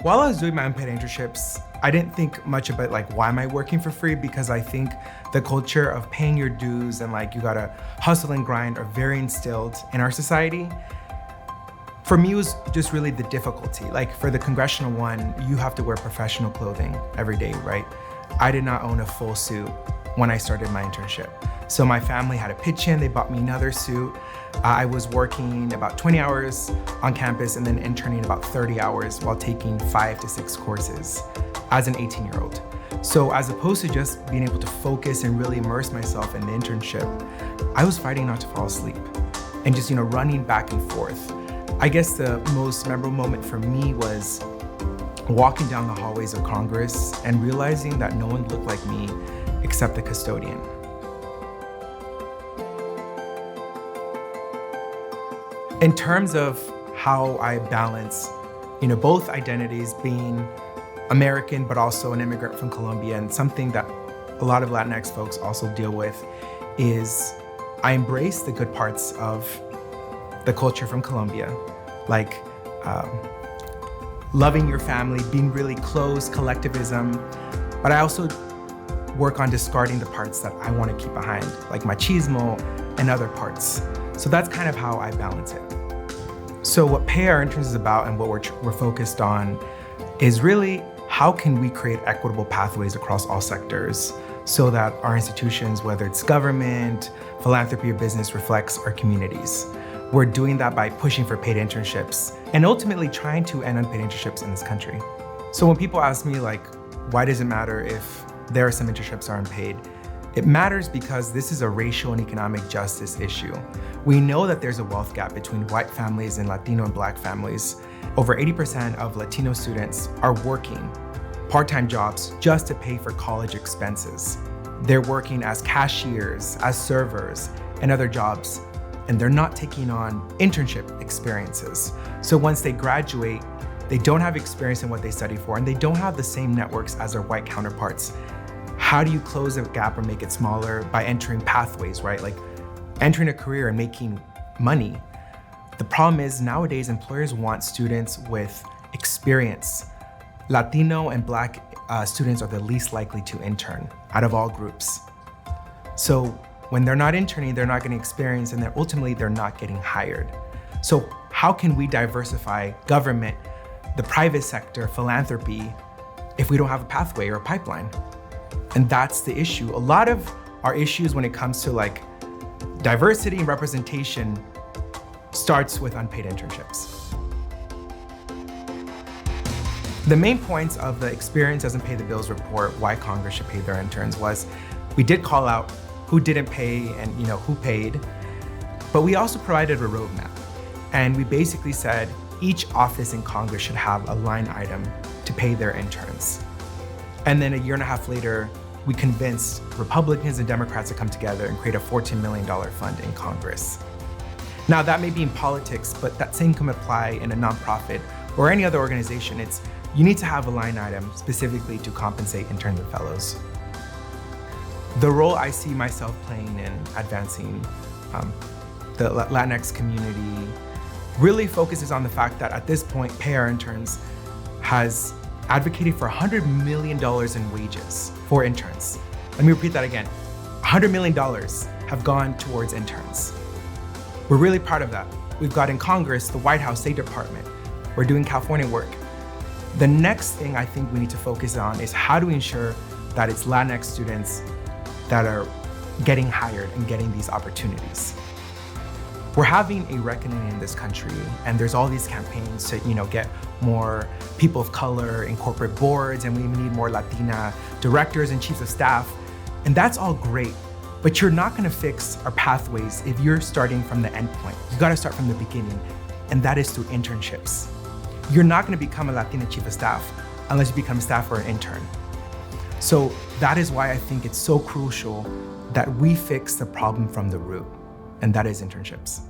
While I was doing my unpaid internships, I didn't think much about why am I working for free, because I think the culture of paying your dues and you gotta hustle and grind are very instilled in our society. For me, it was just really the difficulty. For the congressional one, you have to wear professional clothing every day, right? I did not own a full suit when I started my internship. So my family had a pitch in, they bought me another suit. I was working about 20 hours on campus and then interning about 30 hours while taking 5 to 6 courses as an 18-year-old. So as opposed to just being able to focus and really immerse myself in the internship, I was fighting not to fall asleep and just running back and forth. I guess the most memorable moment for me was walking down the hallways of Congress and realizing that no one looked like me except the custodian. In terms of how I balance, both identities, being American but also an immigrant from Colombia, and something that a lot of Latinx folks also deal with, is I embrace the good parts of the culture from Colombia, like loving your family, being really close, collectivism, but I also work on discarding the parts that I want to keep behind, like machismo and other parts. So that's kind of how I balance it. So what Pay Our Interns is about and what we're focused on is really how can we create equitable pathways across all sectors so that our institutions, whether it's government, philanthropy, or business, reflects our communities. We're doing that by pushing for paid internships and ultimately trying to end unpaid internships in this country. So when people ask me why does it matter if there are some internships are unpaid? It matters because this is a racial and economic justice issue. We know that there's a wealth gap between white families and Latino and Black families. Over 80% of Latino students are working part-time jobs just to pay for college expenses. They're working as cashiers, as servers, and other jobs, and they're not taking on internship experiences. So once they graduate, they don't have experience in what they study for, and they don't have the same networks as their white counterparts. How do you close a gap or make it smaller? By entering pathways, right? Entering a career and making money. The problem is nowadays employers want students with experience. Latino and Black students are the least likely to intern out of all groups. So when they're not interning, they're not getting experience, and then ultimately they're not getting hired. So how can we diversify government, the private sector, philanthropy, if we don't have a pathway or a pipeline? And that's the issue. A lot of our issues when it comes to diversity and representation starts with unpaid internships. The main points of the Experience Doesn't Pay the Bills report, why Congress should pay their interns, was we did call out who didn't pay and who paid, but we also provided a roadmap. And we basically said each office in Congress should have a line item to pay their interns. And then a year and a half later, we convinced Republicans and Democrats to come together and create a $14 million fund in Congress. Now that may be in politics, but that same can apply in a nonprofit or any other organization. You need to have a line item specifically to compensate interns and fellows. The role I see myself playing in advancing the Latinx community really focuses on the fact that at this point, Pay Our Interns has advocated for $100 million in wages for interns. Let me repeat that again. $100 million have gone towards interns. We're really proud of that. We've got in Congress, the White House, State Department. We're doing California work. The next thing I think we need to focus on is how do we ensure that it's Latinx students that are getting hired and getting these opportunities. We're having a reckoning in this country, and there's all these campaigns to get more people of color in corporate boards, and we need more Latina directors and chiefs of staff. And that's all great, but you're not gonna fix our pathways if you're starting from the end point. You gotta start from the beginning, and that is through internships. You're not gonna become a Latina chief of staff unless you become a staff or an intern. So that is why I think it's so crucial that we fix the problem from the root, and that is internships.